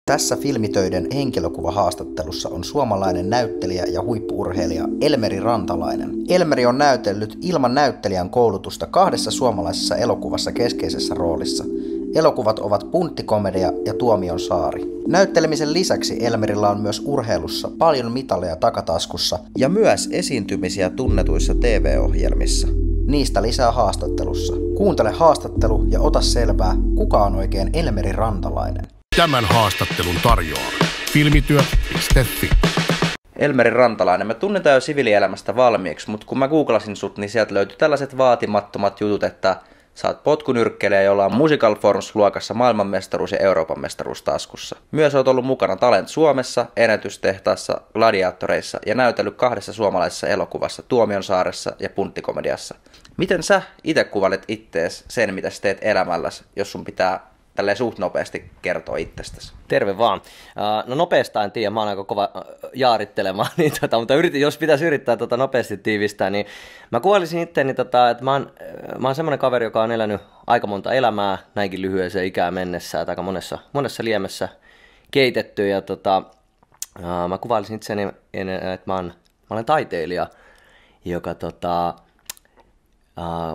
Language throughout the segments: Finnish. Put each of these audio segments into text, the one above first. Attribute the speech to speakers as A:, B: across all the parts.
A: Tässä Filmitöiden henkilökuvahaastattelussa on suomalainen näyttelijä ja huippu-urheilija Elmeri Rantalainen. Elmeri on näytellyt ilman näyttelijän koulutusta 2 suomalaisessa elokuvassa keskeisessä roolissa. Elokuvat ovat Punttikomedia ja Tuomion saari. Näyttelemisen lisäksi Elmerillä on myös urheilussa paljon mitaleja takataskussa ja myös esiintymisiä tunnetuissa TV-ohjelmissa. Niistä lisää haastattelussa. Kuuntele haastattelu ja ota selvää, kuka on oikein Elmeri Rantalainen.
B: Tämän haastattelun tarjoaa filmityö.fi.
A: Elmeri Rantalainen, me tunnetaan jo siviilielämästä valmiiksi, mutta kun mä googlasin sut, niin sieltä löytyi tällaiset vaatimattomat jutut, että sä oot potkunyrkkeilijä, jolla on Musical Forms-luokassa maailmanmestaruus ja Euroopan mestaruus taskussa. Myös oot ollut mukana Talent Suomessa, Ennätystehtaassa, Gladiatoreissa ja näytellyt 2 suomalaisessa elokuvassa, Tuomion saaressa ja Punttikomediassa. Miten sä itse kuvailet ittees sen, mitä sä teet elämälläsi, jos sun pitää tälleen suht nopeasti kertoo itsestäsi?
C: Terve vaan. No nopeastaan en tiedä, mä oon aika kova jaarittelemaan, niin mutta jos pitäisi yrittää nopeasti tiivistää, niin mä kuvailisin itseäni, että mä oon semmoinen kaveri, joka on elänyt aika monta elämää näinkin lyhyeseen ikään mennessä, että aika monessa liemessä keitetty, ja mä kuvailisin itseäni, että mä olen taiteilija, joka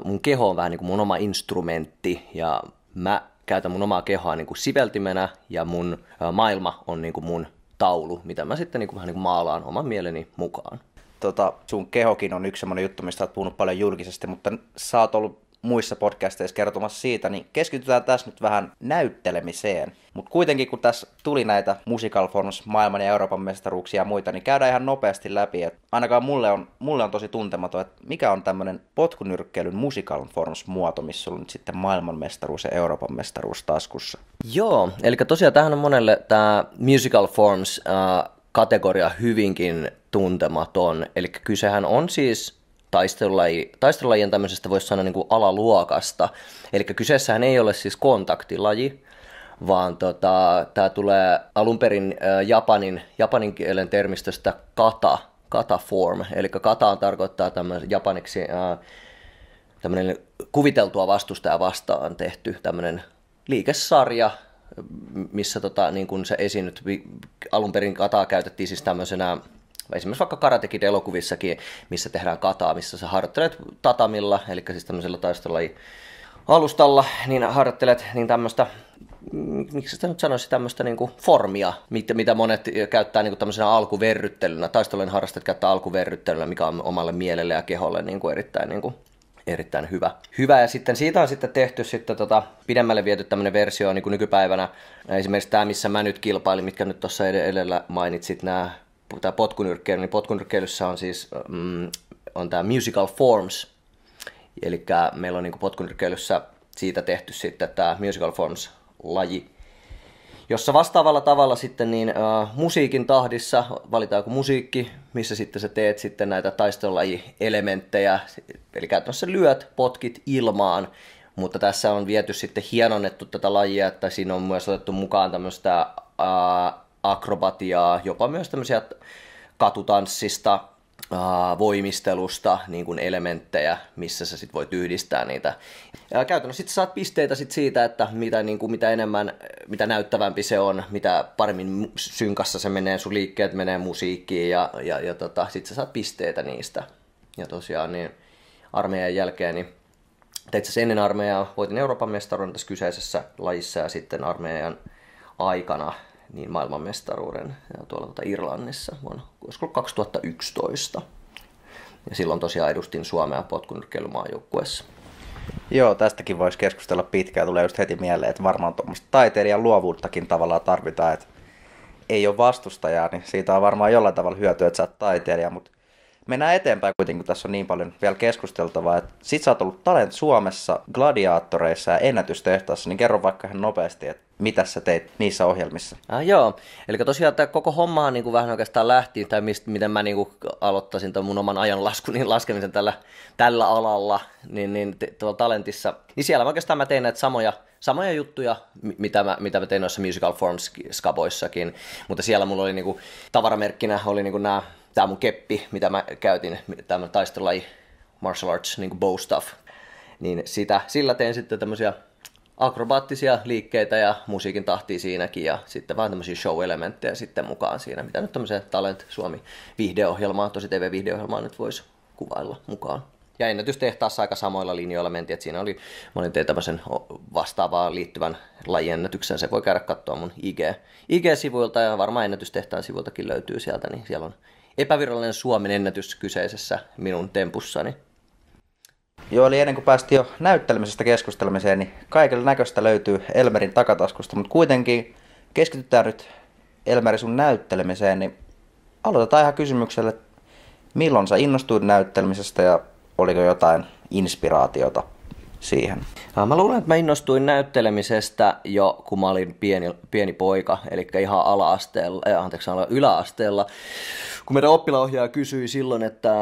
C: mun keho on vähän niin kuin mun oma instrumentti, ja mä käytän mun omaa kehoa niin kuin siveltimenä, ja mun maailma on niin kuin mun taulu, mitä mä sitten niin kuin vähän niin kuin maalaan oman mieleni mukaan.
A: Sun kehokin on yksi semmoinen juttu, mistä olet puhunut paljon julkisesti, mutta sä oot ollut muissa podcasteissa kertomassa siitä, niin keskitytään tässä nyt vähän näyttelemiseen. Mutta kuitenkin kun tässä tuli näitä Musical Forms maailman ja Euroopan mestaruuksia ja muita, niin käydään ihan nopeasti läpi. Et ainakaan mulle on tosi tuntematon, että mikä on tämmöinen potkunyrkkeilyn Musical Forms muoto, missä on nyt sitten maailmanmestaruus ja Euroopan mestaruus taskussa.
C: Joo, eli tosiaan tämähän on monelle tämä Musical Forms kategoria hyvinkin tuntematon. Eli kysehän on siis taistelulajien tämmöisestä voisi sanoa niin kuin alaluokasta. Eli kyseessähän ei ole siis kontaktilaji, vaan tämä tulee alun perin japanin kielen termistöstä kata form. Eli kata tarkoittaa japaniksi tämmöinen kuviteltua vastustajaa vastaan tehty tämmöinen liikesarja, missä niin kun se esiinnyt, alun perin kataa käytettiin siis tämmöisenä, esimerkiksi vaikka Karate Kid-elokuvissakin, missä tehdään kataa, missä sä harjoittelet tatamilla, eli siis tämmöisellä taistelulaji alustalla, niin harjoittelet niin tämmöistä, miksi sitä nyt sanoisi, tämmöistä niin kuin formia, mitä monet käyttää niin kuin tämmöisenä alkuverryttelynä, taistelujen harrastajat käyttää alkuverryttelynä, mikä on omalle mielelle ja keholle niin kuin erittäin hyvä. Ja sitten siitä on sitten tehty pidemmälle viety tämmöinen versio niin kuin nykypäivänä. Esimerkiksi tämä, missä mä nyt kilpailin, mitkä nyt tuossa edellä mainitsit, tämä potkunyrkkeily, niin potkunyrkkeilyssä on siis on tämä Musical Forms. Eli meillä on niin kuin potkunyrkkeilyssä siitä tehty sitten tämä Musical Forms-laji, jossa vastaavalla tavalla sitten niin musiikin tahdissa valitaanko musiikki, missä sitten sä teet sitten näitä taistelulaji-elementtejä, eli käytännössä lyöt, potkit ilmaan, mutta tässä on viety sitten hienonnettu tätä lajia, että siinä on myös otettu mukaan tämmöistä akrobatiaa, jopa myös tämmöisiä katutanssista, voimistelusta niin kuin elementtejä, missä sä sit voit yhdistää niitä. Ja käytännössä sit saat pisteitä sit siitä, että mitä enemmän, mitä näyttävämpi se on, mitä paremmin synkassa se menee, sun liikkeet menee musiikkiin ja sit sä saat pisteitä niistä. Ja tosiaan niin armeijan jälkeen, niin itse asiassa ennen armeijaa voitin Euroopan mestaruuden tässä kyseisessä lajissa ja sitten armeijan aikana niin maailmanmestaruuden tuolla Irlannissa vuonna 2011. Ja silloin tosiaan edustin Suomea potkunyrkkeilymaajoukkueessa.
A: Joo, tästäkin voisi keskustella pitkään. Tulee just heti mieleen, että varmaan tuommoista taiteilijan luovuuttakin tavallaan tarvitaan, että ei ole vastustajaa, niin siitä on varmaan jollain tavalla hyötyä, että sä oot taiteilija, mutta mennään eteenpäin kuitenkin, kun tässä on niin paljon vielä keskusteltavaa. Sit sä oot ollut Talent Suomessa, Gladiatoreissa ja Ennätystehtaassa, niin kerro vaikka ihan nopeasti, että mitä sä teit niissä ohjelmissa?
C: Joo, eli tosiaan tämä koko homma niin kuin vähän oikeastaan lähti, tai miten mä niin kuin aloittaisin tuon mun oman ajanlaskun laskemisen tällä alalla, niin tuolla Talentissa, niin siellä oikeastaan mä tein näitä samoja juttuja, mitä mä tein noissa Musical Forms-skaboissakin, mutta siellä mulla oli niin kuin, tavaramerkkinä oli niin kuin tämä mun keppi, mitä mä käytin, tämä taistelulaji martial arts, niin kuin bow stuff, niin sillä tein sitten tämmöisiä akrobaattisia liikkeitä ja musiikin tahtia siinäkin ja sitten vaan tämmöisiä show-elementtejä sitten mukaan siinä, mitä nyt tämmöiseen Talent Suomi-viihdeohjelmaan, tosi TV-viihdeohjelmaan nyt voisi kuvailla mukaan. Ja ennätystehtaassa aika samoilla linjoilla mentiin, että siinä mä olin tein tämmöisen vastaavaan liittyvän lajiennätyksen, se voi käydä katsoa mun IG-sivuilta ja varmaan ennätystehtaan sivuiltakin löytyy sieltä, niin siellä on epävirallinen Suomen ennätys kyseisessä minun tempussani.
A: Joo, eli ennen kuin päästiin jo näyttelemisestä keskustelemiseen, niin kaikilla näköistä löytyy Elmerin takataskusta, mutta kuitenkin keskitytään nyt Elmeri sun näyttelemiseen, niin aloitetaan ihan kysymyksellä, milloin sä innostuit näyttelemisestä ja oliko jotain inspiraatiota siihen?
C: Mä luulen, että mä innostuin näyttelemisestä jo, kun mä olin pieni poika, eli ihan yläasteella, kun meidän oppilaanohjaaja kysyi silloin, että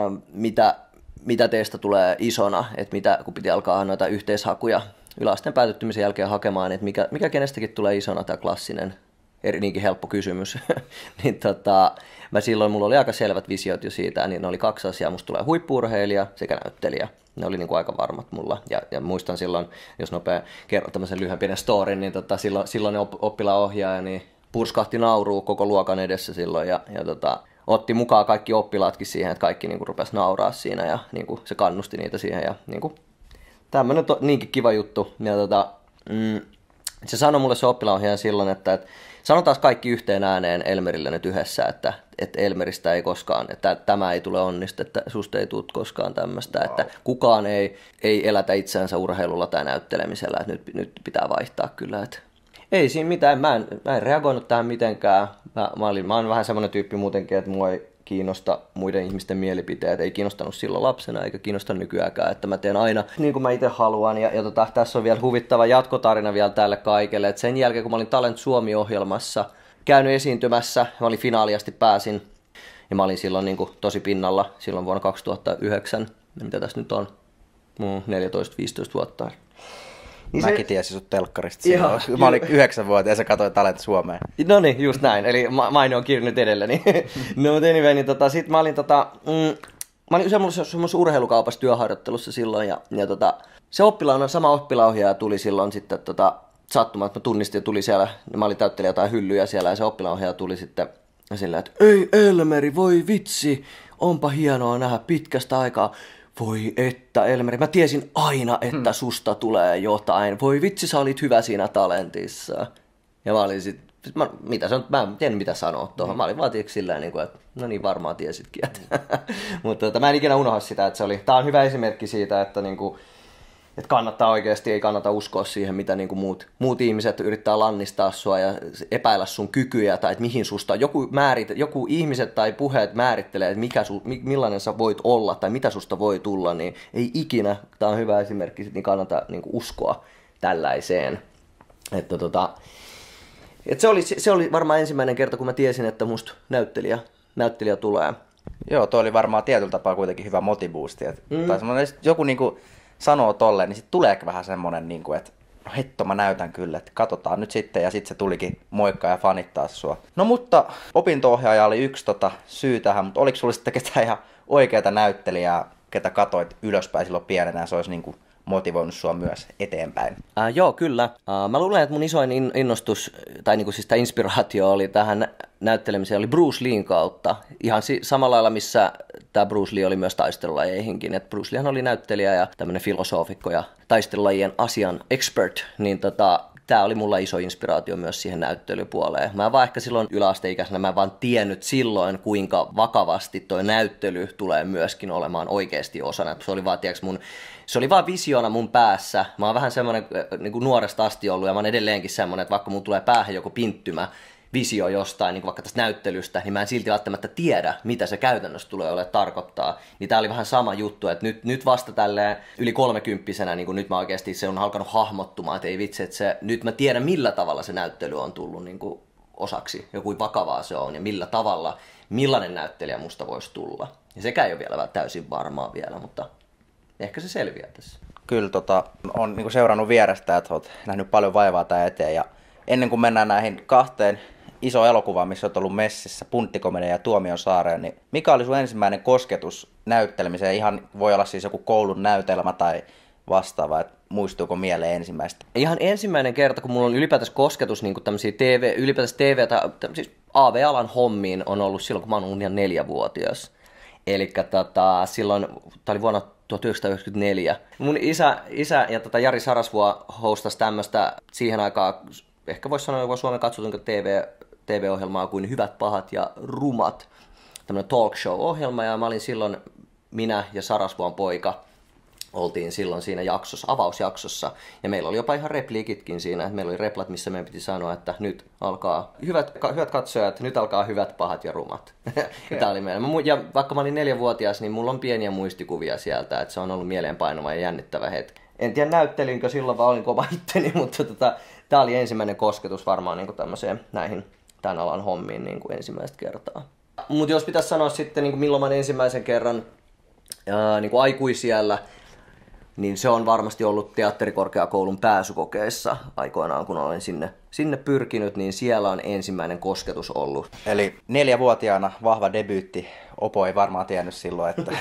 C: mitä teistä tulee isona, että kun piti alkaa noita yhteishakuja yläasteen päätyttymisen jälkeen hakemaan, että mikä kenestäkin tulee isona, tämä klassinen, niinkin helppo kysymys, niin mä silloin, mulla oli aika selvät visiot jo siitä, niin ne oli 2 asiaa, musta tulee huippu-urheilija sekä näyttelijä. Ne oli niin kuin aika varmat mulla. Ja muistan silloin, jos nopea kerron tämmöisen lyhyen pienen storin, niin silloin oppilaanohjaaja niin purskahti nauruu koko luokan edessä silloin ja otti mukaan kaikki oppilaatkin siihen, että kaikki niin kuin rupesi nauraa siinä ja niin kuin se kannusti niitä siihen. Ja niin kuin, tämmöinen niinkin kiva juttu. Ja se sanoi mulle se oppilaanohjaaja silloin, että sanotaan kaikki yhteen ääneen Elmerille nyt yhdessä, että Elmeristä ei koskaan, että tämä ei tule onnistu, että susta ei tule koskaan tämmöistä, että kukaan ei elätä itseänsä urheilulla tai näyttelemisellä, että nyt pitää vaihtaa kyllä. Että ei siinä mitään, mä en reagoinut tähän mitenkään. Mä oon vähän semmoinen tyyppi muutenkin, että mua ei kiinnosta muiden ihmisten mielipiteet, ei kiinnostanut silloin lapsena eikä kiinnosta nykyäänkään, että mä teen aina niin kuin mä itse haluan ja tässä on vielä huvittava jatkotarina vielä tälle kaikelle, että sen jälkeen kun mä olin Talent Suomi-ohjelmassa käynyt esiintymässä, mä olin finaaliasti pääsin ja mä olin silloin niin kuin tosi pinnalla silloin vuonna 2009, mitä tässä nyt on, 14-15 vuotta.
A: Niin mäkin tiesin sut telkkarista silloin. Mä olin 9-vuotias ja sä katsoin Talent Suomeen.
C: No niin, just näin. Eli maine on kirjannut edelleni. No mutta anyway, niin sit mä olin mä olin semmoisessa urheilukaupassa työharjoittelussa silloin ja se sama oppilaanohjaaja tuli silloin sitten sattumaan, että mä tunnistin ja tuli siellä, mä olin täyttelin jotain hyllyjä siellä ja se oppilaanohjaaja tuli sitten sillä, että ei Elmeri, voi vitsi, onpa hienoa nähdä pitkästä aikaa. Voi että, Elmeri, mä tiesin aina, että susta tulee jotain. Voi vitsi, sä olit hyvä siinä Talentissa. Ja mä olin mä en tiedä mitä sanoa tuohon. Mä olin vaan silleen, että no niin, varmaan tiesitkin. Mutta mä en ikinä unohda sitä, että tää on hyvä esimerkki siitä, että että kannattaa oikeasti, ei kannata uskoa siihen, mitä muut ihmiset yrittää lannistaa sua ja epäillä sun kykyjä tai että mihin susta. Joku ihmiset tai puheet määrittelee, että millainen sä voit olla tai mitä susta voi tulla, niin ei ikinä, tämä on hyvä esimerkki, niin kannata uskoa tällaiseen. Että se oli varmaan ensimmäinen kerta, kun mä tiesin, että musta näyttelijä tulee.
A: Joo, toi oli varmaan tietyllä tapaa kuitenkin hyvä motibuusti. Tai semmoinen, joku sanoo tolleen, niin sitten tulee vähän semmonen, että no hetto, mä näytän kyllä, että katsotaan nyt sitten, ja sitten se tulikin moikkaa ja fanittaa sua. No mutta opinto-ohjaaja oli yksi syy tähän, mutta oliko sulla sitten ketään ihan oikeata näyttelijää, ketä katoit ylöspäin silloin pienenä, ja se olisi motivoinut sua myös eteenpäin?
C: Joo, kyllä. Mä luulen, että mun isoin innostus, tai siis tämä inspiraatio oli tähän näyttelemiseen, oli Bruce Leen kautta. Ihan samalla lailla, missä tämä Bruce Lee oli myös taistelulajeihinkin. Et Bruce Leehan oli näyttelijä ja tämmöinen filosofikko ja taistelulajien asian expert, niin tämä oli mulla iso inspiraatio myös siihen näyttelypuoleen. Mä vaan ehkä silloin yläasteikäisenä, mä en vaan tiennyt silloin, kuinka vakavasti toi näyttely tulee myöskin olemaan oikeasti osana. Se oli vaan visiona mun päässä. Mä oon vähän semmoinen niin kuin nuoresta asti ollut ja mä oon edelleenkin semmoinen, että vaikka mun tulee päähän joku pinttymä visio jostain, niin kuin vaikka tästä näyttelystä, niin mä en silti välttämättä tiedä, mitä se käytännössä tulee tarkoittaa. Niin tää oli vähän sama juttu, että nyt vasta tälleen yli 30-vuotiaana, niin kuin nyt mä oikeasti se on alkanut hahmottumaan, että ei vitsi, että nyt mä tiedän millä tavalla se näyttely on tullut niin kuin osaksi, ja kuinka vakavaa se on, ja millä tavalla, millainen näyttelijä musta voisi tulla. Ja sekään ei ole vielä täysin varmaa vielä, mutta ehkä se selviää tässä.
A: Kyllä, on niin seurannut vierestä, että olet nähnyt paljon vaivaa tää eteen, ja ennen kuin mennään näihin 2 iso elokuvaan, missä olet ollut messissä, Punttikomedia ja Tuomiosaareen, niin mikä oli sun ensimmäinen kosketus näyttelemiseen? Ihan voi olla siis joku koulun näytelmä tai vastaava. muistuuko mieleen ensimmäistä?
C: Ihan ensimmäinen kerta, kun mulla on ylipäätänsä kosketus niin tämmöisiä ylipäätänsä siis AV-alan hommiin on ollut silloin, kun mä oon ollut ihan 4-vuotias. Eli silloin, tämä oli vuonna 1994. Mun isä ja Jari Sarasvuo hostasi tämmöistä siihen aikaan, ehkä voisi sanoa jopa Suomen katsotuinko TV-ohjelmaa kuin Hyvät, pahat ja rumat. Tämmöinen talk show-ohjelma, ja mä olin silloin, minä ja Sarasvuon poika, oltiin silloin siinä avausjaksossa, ja meillä oli jopa ihan repliikitkin siinä, että meillä oli replat, missä meidän piti sanoa, että nyt alkaa, hyvät katsojat, nyt alkaa hyvät, pahat ja rumat. Ja tää oli meillä. Ja vaikka mä olin 4-vuotias, niin mulla on pieniä muistikuvia sieltä, että se on ollut mieleenpainava ja jännittävä hetki. En tiedä näyttelinkö silloin vai olinko oma itteni, mutta tää oli ensimmäinen kosketus varmaan niin tämmöiseen näihin tämän alan hommiin niin kuin ensimmäistä kertaa. Mutta jos pitäisi sanoa sitten, niin kuin milloin mä ensimmäisen kerran niin kuin aikuisiällä, niin se on varmasti ollut teatterikorkeakoulun pääsykokeissa aikoinaan, kun olen sinne pyrkinyt, niin siellä on ensimmäinen kosketus ollut.
A: Eli 4-vuotiaana vahva debyytti. Opo ei varmaan tiennyt silloin, että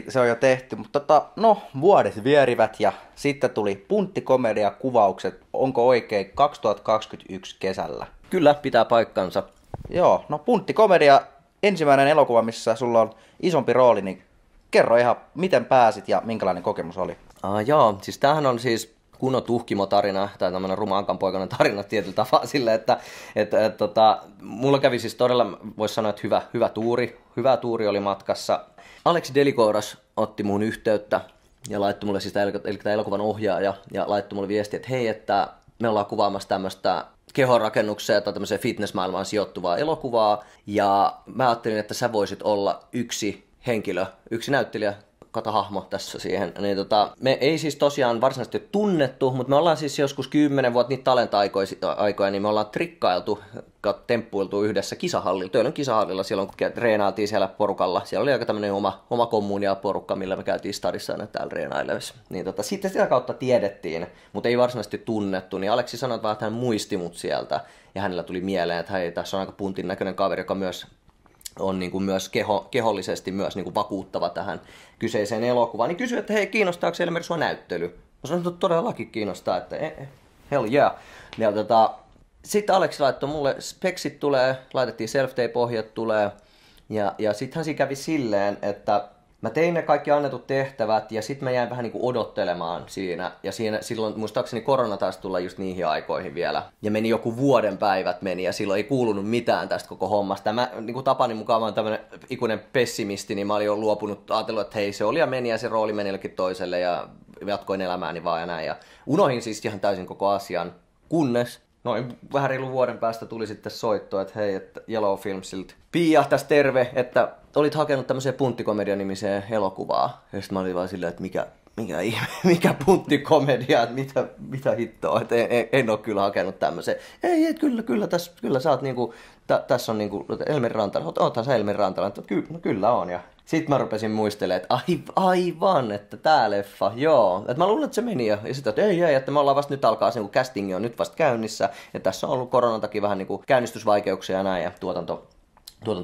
A: se on jo tehty. Mutta vuodet vierivät ja sitten tuli Punttikomedia-kuvaukset. Onko oikein 2021 kesällä?
C: Kyllä, pitää paikkansa.
A: Joo, Punttikomedia, ensimmäinen elokuva, missä sulla on isompi rooli, niin kerro ihan, miten pääsit ja minkälainen kokemus oli?
C: Joo, siis tämähän on siis kunnon tuhkimotarina, tai tämmöinen ruma ankanpoikainen tarina tietyllä tapaa sille, että mulla kävi siis todella, voisi sanoa, että hyvä tuuri oli matkassa. Aleksi Delikouras otti muun yhteyttä ja laittoi mulle siis tämä elokuvan ohjaaja, ja laittoi mulle viesti, että hei, että me ollaan kuvaamassa tämmöistä kehonrakennukseen tai tämmöiseen fitnessmaailmaan sijoittuvaa elokuvaa, ja mä ajattelin, että sä voisit olla yksi henkilö, yksi näyttelijä, hahmo tässä siihen. Niin me ei siis tosiaan varsinaisesti tunnettu, mutta me ollaan siis joskus 10 vuotta niitä talenta-aikoja, niin me ollaan trikkailtu, temppuiltu yhdessä Töölön kisahallilla silloin, kun treenailtiin siellä porukalla. Siellä oli aika tämmöinen oma kommunia-porukka, millä me käytiin stadissa aina täällä treenailevissa. Niin sitten sitä kautta tiedettiin, mutta ei varsinaisesti tunnettu, niin Aleksi sanoi, että hän muisti mut sieltä, ja hänellä tuli mieleen, että hei, tässä on aika puntin näköinen kaveri, joka myös on niin kuin myös kehollisesti myös niin kuin vakuuttava tähän kyseiseen elokuvaan, niin kysyi, että hei, kiinnostaako Elmeri sua näyttely? Mä sanoin, että todellakin kiinnostaa, että hell yeah. Ja sitten Aleksi laittoi mulle, speksit tulee, laitettiin self-tape-ohjat tulee, ja sittenhän siinä kävi silleen, että mä tein ne kaikki annetut tehtävät, ja sitten mä jäin vähän niin kuin odottelemaan siinä, ja silloin muistaakseni korona taisi tulla just niihin aikoihin vielä, ja meni joku vuoden päivät ja silloin ei kuulunut mitään tästä koko hommasta. Mä niin kuin tapani mukaan, mä oon tämmönen ikuinen pessimisti, niin mä olin jo luopunut, ajatellut, että hei, se oli ja meni, ja se rooli meni jollekin toiselle, ja jatkoin elämääni vaan ja näin, ja unohin siis ihan täysin koko asian, kunnes noin vähän reilun vuoden päästä tuli sitten soitto, että hei, että Yellow Filmsiltä Pia, tässä terve, että olit hakenut tämmöiseen Punttikomedia-nimiseen elokuvaa. Ja sitten mä olin vaan silleen, että mikä Punttikomedia, että mitä hittoa, että en ole kyllä hakenut tämmöiseen. Ei, kyllä sä oot niinku, tässä on niinku Elmeri Rantala, oothan sä Elmeri Rantala, että kyllä on. Ja sitten mä rupesin muistelemaan, että aivan, että tää leffa, joo. Että mä luulen, että se meni ja sitten, että ei, että me ollaan vasta nyt alkaa, se castingi on nyt vasta käynnissä. Ja tässä on ollut koronan takia vähän niinku käynnistysvaikeuksia ja näin ja tuotantoon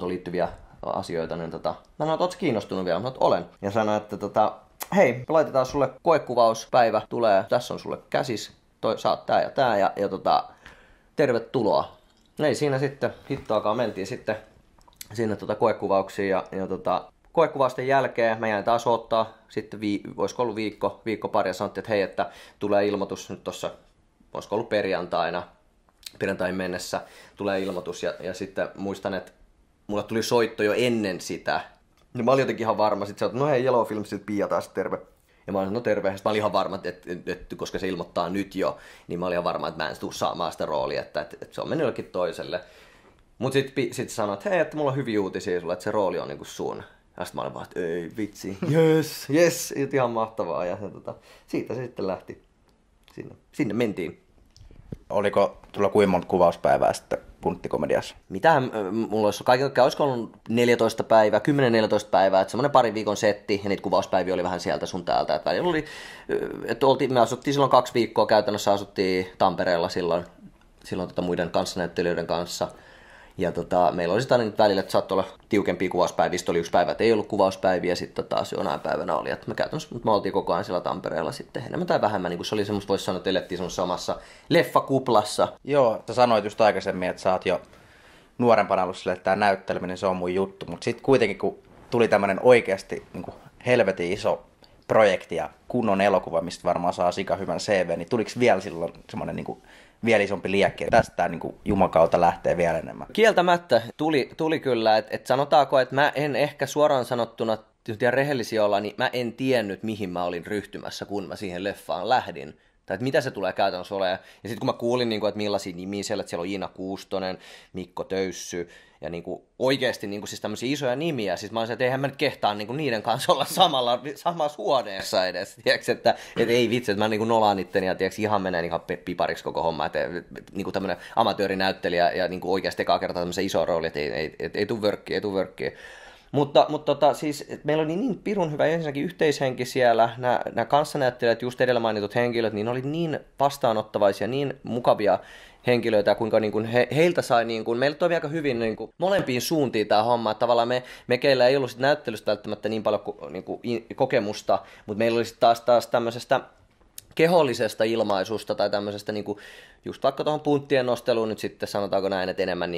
C: liittyviä asioita, niin mä sanoin, että ootko kiinnostunut vielä? Mä olen. Ja sanoin, että hei, laitetaan sulle koekuvauspäivä, tulee, tässä on sulle käsis, saat tää ja tää ja tervetuloa. Ei siinä sitten hittoakaan, mentiin sitten sinne koekuvauksiin ja koekuvausten jälkeen mä jäin taas ottaa, sitten olisiko ollut viikko pari ja sanottiin, että hei, että tulee ilmoitus nyt tossa, olisiko ollut perjantain mennessä, tulee ilmoitus ja sitten muistan, että mulle tuli soitto jo ennen sitä. Ja mä olin jotenkin ihan varma, sit se on, että no hei, Yellow Filmsiltä Pia taas terve. Ja mä olin, no terve. Sitten mä olin ihan varma, että koska se ilmoittaa nyt jo, niin mä olin ihan varma, että mä en tule saamaan sitä roolia, että se on mennyt jollekin toiselle. Mutta sitten sanoin, että hei, että mulla on hyviä uutisia sulle, että se rooli on niinku sun. Ja sitten mä olin vaan, että ei vitsi, yes, ihan mahtavaa. Ja siitä se sitten lähti. Sinne mentiin.
A: Oliko tulla kuinka monta kuvauspäivää sitten Punttikomediassa?
C: Mitähän mulla olisi kaiken olisiko ollut 10-14 päivää, että semmoinen parin viikon setti, ja niitä kuvauspäiviä oli vähän sieltä sun täältä. Että välillä oli, me asuttiin silloin 2 viikkoa, käytännössä asuttiin Tampereella silloin muiden kanssanäyttelijöiden kanssa. Ja meillä oli sitä nyt välillä, että saattoi olla tiukempia kuvauspäiviä, sitten oli yksi päivä, että ei ollut kuvauspäiviä, ja sitten taas jonain päivänä oli, että me oltiin koko ajan siellä Tampereella sitten enemmän tai vähemmän, niin kuin se oli semmoista, voisi sanoa, että elettiin semmoisessa omassa leffakuplassa.
A: Joo, sä sanoit just aikaisemmin, että sä oot jo nuorempana ollut silleen, että tää näytteleminen, se on mun juttu, mutta sitten kuitenkin kun tuli tämmönen oikeasti niin kuin helvetin iso projekti ja kunnon elokuva, mistä varmaan saa sika hyvän CV, niin tuliko vielä silloin semmoinen niin kuin vielä isompi liekki, että tästä niin kuin Jumakauta lähtee vielä enemmän?
C: Kieltämättä tuli kyllä, että sanotaanko, että mä en ehkä suoraan sanottuna, ja rehellisiä olla, niin mä en tiennyt, mihin mä olin ryhtymässä, kun mä siihen leffaan lähdin. Tai että mitä se tulee käytännössä olemaan. Ja sitten kun mä kuulin, että millaisia nimiä siellä, että siellä on Iina Kuustonen, Mikko Töyssy, ja oikeasti siis tämmöisiä isoja nimiä, siis mä olisin, että eihän mä nyt kehtaa niiden kanssa olla samassa huoneessa edes, tiiäks, että ei vitsi, että mä nolaan itteni ja tiiäks, ihan menee ihan pipariksi koko homma, että tämmöinen amatöörinäyttelijä ja oikeasti ekaa kertaa tämmöisen iso rooli, että ei tuu vörkkiä. Mutta siis meillä oli niin pirun hyvä ensinnäkin yhteishenki siellä, nämä kanssanäyttelijät, just edellä mainitut henkilöt, niin oli niin vastaanottavaisia, niin mukavia henkilöitä, kuinka heiltä sai, meillä toimi aika hyvin molempiin suuntiin tämä homma, että tavallaan me keillä ei ollut sit näyttelystä välttämättä niin paljon kokemusta, mutta meillä oli sitten taas tämmöisestä kehollisesta ilmaisusta tai tämmöisestä just vaikka tuohon punttien nosteluun nyt sitten sanotaanko näin, että enemmän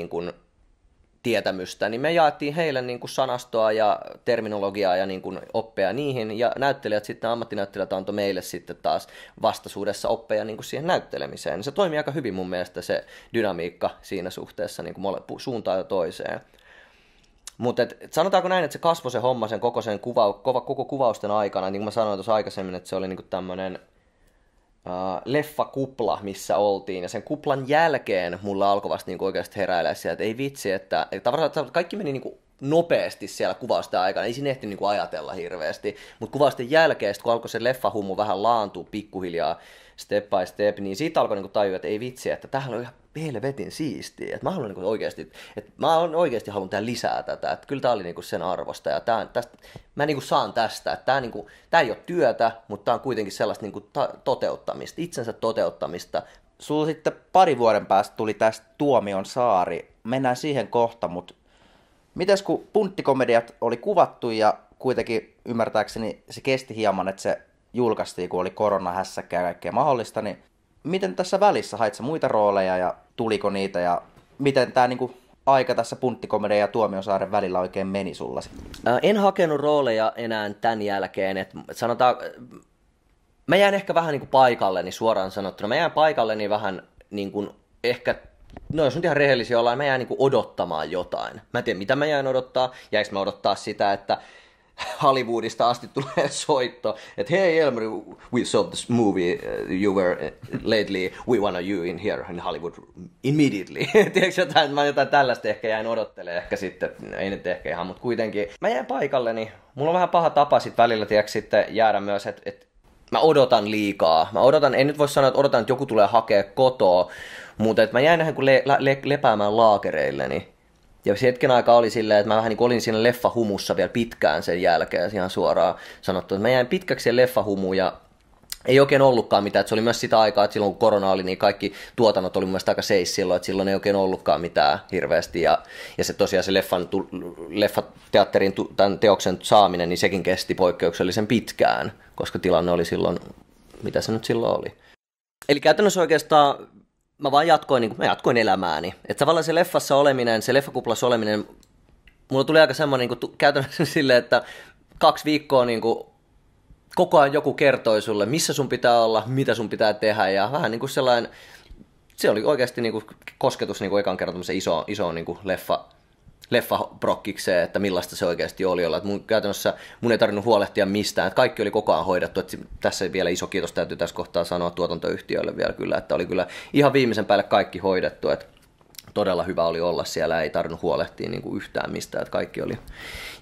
C: tietämystä, niin me jaettiin heille sanastoa ja terminologiaa ja oppeja niihin, ja näyttelijät sitten, ammattinäyttelijät antoi meille sitten taas vastaisuudessa oppeja siihen näyttelemiseen. Se toimii aika hyvin mun mielestä se dynamiikka siinä suhteessa suuntaan ja toiseen. Mutta sanotaanko näin, että se kasvoi se homma sen koko kuvausten aikana, niin kuin mä sanoin tuossa aikaisemmin, että se oli tämmöinen leffakupla, missä oltiin, ja sen kuplan jälkeen mulla alkoi vasta oikeasti heräillä sieltä, että ei vitsi, että tavallaan kaikki meni nopeasti siellä kuvausten aikana, ei siinä ehti ajatella hirveästi, mutta kuvausten jälkeen, kun alkoi se leffahumu vähän laantua pikkuhiljaa, step by step, niin siitä alkoi tajua, että ei vitsi, että tämähän on ihan helvetin siistiä, että mä haluan oikeasti haluan tehdä lisää tätä, että kyllä tää oli sen arvosta, ja mä saan tästä, että tää ei ole työtä, mutta tää on kuitenkin sellaista toteuttamista, itsensä toteuttamista.
A: Sulla sitten pari vuoden päästä tuli tästä Tuomion saari, mennään siihen kohta, mutta mites kun punttikomediat oli kuvattu ja kuitenkin ymmärtääkseni se kesti hieman, että se julkaistiin, kun oli koronahässäkkä ja kaikkea mahdollista, niin miten tässä välissä hait sä muita rooleja ja tuliko niitä ja miten tää aika tässä punttikomedian ja Tuomiosaaren välillä oikein meni sulla sitten?
C: En hakenut rooleja enää tämän jälkeen, että sanotaan, mä jäin ehkä vähän paikalleni suoraan sanottuna, mä jäin paikalleni vähän ehkä, no jos nyt ihan rehellisiä ollaan, mä jäin odottamaan jotain. Mä en tiedä mitä mä jäin odottaa, jäikö mä odottaa sitä, että Hollywoodista asti tulee soitto, että hei Elmer, we saw this movie, you were lately, we want you in here in Hollywood immediately. Tiedätkö jotain, mä jotain tällaista ehkä jäin odottelemaan, ehkä sitten, ei nyt ehkä ihan, mutta kuitenkin. Mä jäin paikalleni, mulla on vähän paha tapa sitten välillä, tiedätkö, sitten jäädä myös, että mä odotan liikaa. En nyt voi sanoa, että odotan, että joku tulee hakea kotoa, mutta että mä jäin vähän kuin lepäämään laakereilleni. Ja se hetken aikaa oli silleen, että mä vähän olin siinä leffahumussa vielä pitkään sen jälkeen, ihan suoraan sanottu, että mä jäin pitkäksi siihen leffahumuun ja ei oikein ollutkaan mitään, että se oli myös sitä aikaa, että silloin kun korona oli, niin kaikki tuotannot oli mun mielestä aika seis silloin, että silloin ei oikein ollutkaan mitään hirveästi ja se tosiaan se leffateatterin tämän teoksen saaminen, niin sekin kesti poikkeuksellisen pitkään, koska tilanne oli silloin, mitä se nyt silloin oli. Eli käytännössä oikeastaan mä vaan jatkoin elämääni. Että tavallaan se leffassa oleminen, se leffakuplassa oleminen, mulla tuli aika semmoinen käytännössä silleen, että 2 viikkoa koko ajan joku kertoi sulle, missä sun pitää olla, mitä sun pitää tehdä ja vähän sellainen, se oli oikeasti kosketus ekan kerran tämmöiseen isoon leffaprokkikseen, että millaista se oikeasti oli olla. Käytännössä mun ei tarvinnut huolehtia mistään, että kaikki oli koko ajan hoidettu. Että tässä vielä iso kiitos täytyy tässä kohtaa sanoa tuotantoyhtiöille vielä kyllä, että oli kyllä ihan viimeisen päälle kaikki hoidettu. Että todella hyvä oli olla siellä, ei tarvinnut huolehtia yhtään mistään, että kaikki oli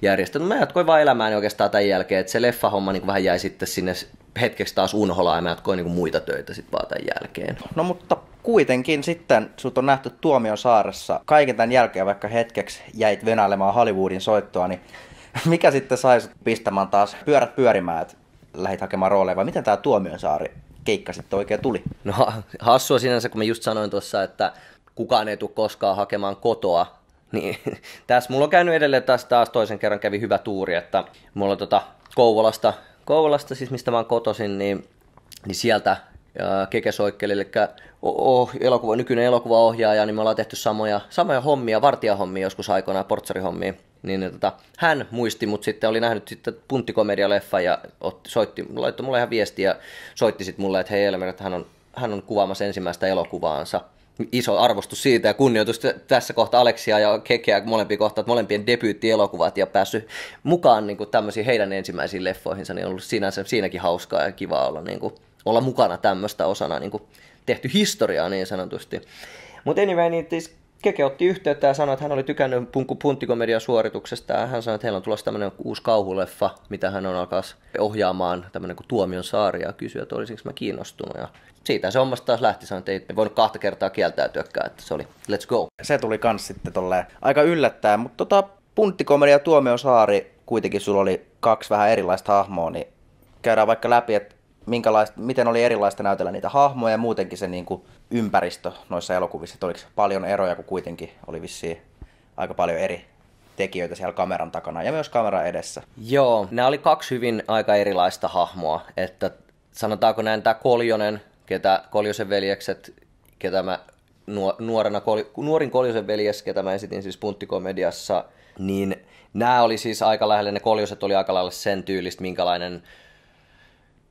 C: järjestetty. Mä jatkoin vaan elämääni oikeastaan tämän jälkeen, että se leffahomma vähän jäi sitten sinne hetkeksi taas unholaan ja mä jatkoin muita töitä sitten vaan tämän jälkeen.
A: No mutta kuitenkin sitten sut on nähty Tuomiosaaressa kaiken tämän jälkeen, vaikka hetkeksi jäit venailemaan Hollywoodin soittoa, niin mikä sitten sai sut pistämään taas pyörät pyörimään, että lähdit hakemaan rooleja, vai miten tää Tuomiosaari keikka sitten oikein tuli?
C: No hassua sinänsä, kun mä just sanoin tuossa, että kukaan ei tule koskaan hakemaan kotoa Niin, tässä mulla on käynyt edelleen taas toisen kerran kävi hyvä tuuri, että mulla on Kouvolasta siis mistä mä oon kotoisin, niin sieltä Keke Soikkeli, eli nykyinen elokuvaohjaaja, niin me ollaan tehty samoja hommia, vartijahommia joskus aikoinaan, portsarihommia. Niin, hän muisti, mutta sitten oli nähnyt sitten Punttikomedialeffa ja laittoi mulle ihan viestiä ja soitti sitten mulle, että hei Elmer, että hän on kuvaamassa ensimmäistä elokuvaansa. Iso arvostus siitä ja kunnioitus tässä kohtaa Aleksia ja Kekeä molempia kohtaa, että molempien debyyttielokuvat ja päässyt mukaan niin kuin tämmöisiin heidän ensimmäisiin leffoihinsa, niin on ollut siinäkin hauskaa ja kiva olla, niin kuin, olla mukana tämmöistä osana niin kuin tehty historiaa niin sanotusti. Mutta anyway, niin Keke otti yhteyttä ja sanoi, että hän oli tykännyt Punttikomedian suorituksesta ja hän sanoi, että heillä on tulossa tämmöinen uusi kauhuleffa, mitä hän on alkaa ohjaamaan, tämmöinen kuin Tuomion saari ja kysyä, että olisinko mä kiinnostunut. Ja siitä se hommasta taas lähti, sanoi, että ei voinut 2 kertaa kieltäytyäkään, että se oli let's go.
A: Se tuli kans sitten tolleen aika yllättäen, mutta Punttikomedia ja Tuomion saari, kuitenkin sulla oli 2 vähän erilaista hahmoa, niin käydään vaikka läpi, että miten oli erilaista näytellä niitä hahmoja ja muutenkin se niin kuin ympäristö noissa elokuvissa, että oliko paljon eroja, kun kuitenkin oli vissiin aika paljon eri tekijöitä siellä kameran takana ja myös kameran edessä.
C: Joo, nämä oli 2 hyvin aika erilaista hahmoa, että sanotaanko näin tämä Koljonen, Koljosen veljekset, ketä mä nuorin Koljosen veljes, ketä mä esitin siis Punttikomediassa, niin nämä oli siis aika lähellä, ne Koljoset oli aika lailla sen tyylistä,